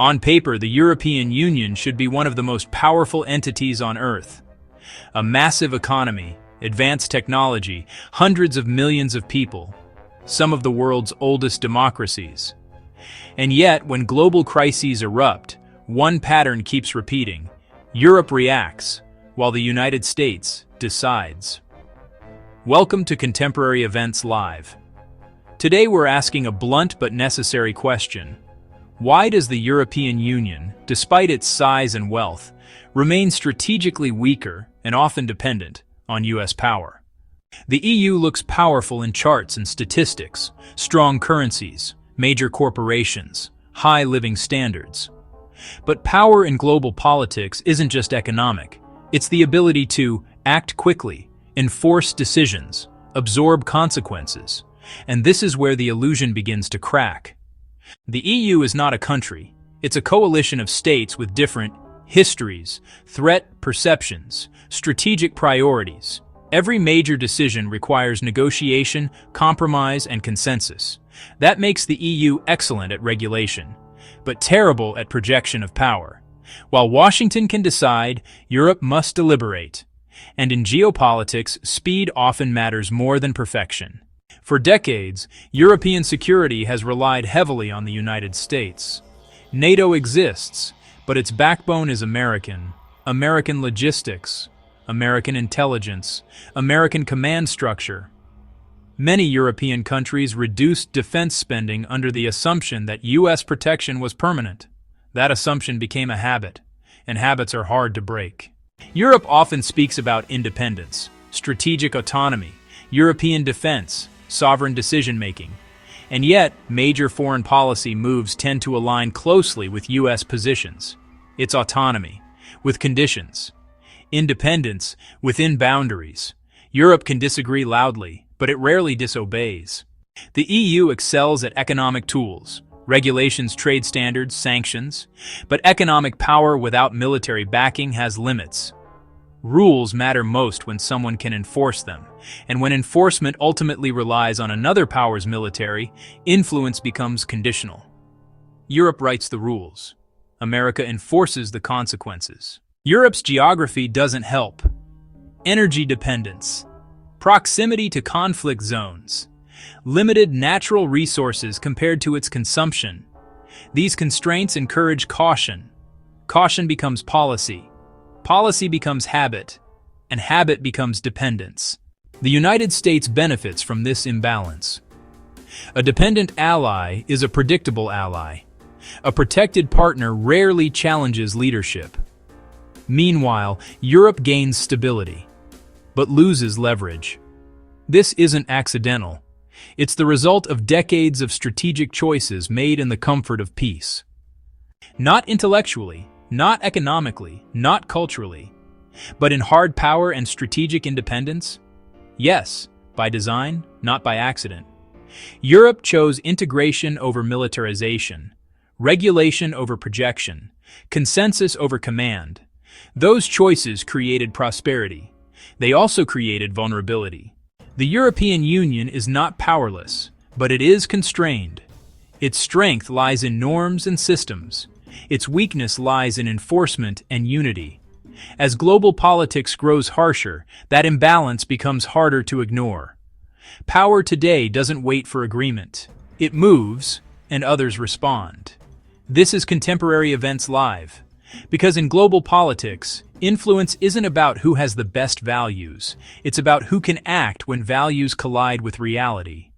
On paper, the European Union should be one of the most powerful entities on Earth. A massive economy, advanced technology, hundreds of millions of people, some of the world's oldest democracies. And yet, when global crises erupt, one pattern keeps repeating. Europe reacts, while the United States decides. Welcome to Contemporary Events Live. Today we're asking a blunt but necessary question. Why does the European Union, despite its size and wealth, remain strategically weaker and often dependent on US power? The EU looks powerful in charts and statistics, strong currencies, major corporations, high living standards. But power in global politics isn't just economic. It's the ability to act quickly, enforce decisions, absorb consequences. And this is where the illusion begins to crack. The EU is not a country. It's a coalition of states with different histories, threat perceptions, strategic priorities. Every major decision requires negotiation, compromise, and consensus. That makes the EU excellent at regulation, but terrible at projection of power. While Washington can decide, Europe must deliberate. And in geopolitics, speed often matters more than perfection. For decades, European security has relied heavily on the United States. NATO exists, but its backbone is American. American logistics, American intelligence, American command structure. Many European countries reduced defense spending under the assumption that U.S. protection was permanent. That assumption became a habit, and habits are hard to break. Europe often speaks about independence, strategic autonomy, European defense, sovereign decision-making. And yet, major foreign policy moves tend to align closely with U.S. positions. It's autonomy, with conditions. Independence, within boundaries. Europe can disagree loudly, but it rarely disobeys. The EU excels at economic tools, regulations, trade standards, sanctions, but economic power without military backing has limits. Rules matter most when someone can enforce them, and when enforcement ultimately relies on another power's military, influence becomes conditional. Europe writes the rules. America enforces the consequences. Europe's geography doesn't help. Energy dependence, proximity to conflict zones, limited natural resources compared to its consumption. These constraints encourage caution. Caution becomes policy. Policy becomes habit, and habit becomes dependence. The United States benefits from this imbalance. A dependent ally is a predictable ally. A protected partner rarely challenges leadership. Meanwhile, Europe gains stability, but loses leverage. This isn't accidental. It's the result of decades of strategic choices made in the comfort of peace. Not intellectually, not economically, not culturally, but in hard power and strategic independence? Yes, by design, not by accident. Europe chose integration over militarization, regulation over projection, consensus over command. Those choices created prosperity. They also created vulnerability. The European Union is not powerless, but it is constrained. Its strength lies in norms and systems. Its weakness lies in enforcement and unity. As global politics grows harsher, that imbalance becomes harder to ignore. Power today doesn't wait for agreement. It moves, and others respond. This is Contemporary Events Live. Because in global politics, influence isn't about who has the best values. It's about who can act when values collide with reality.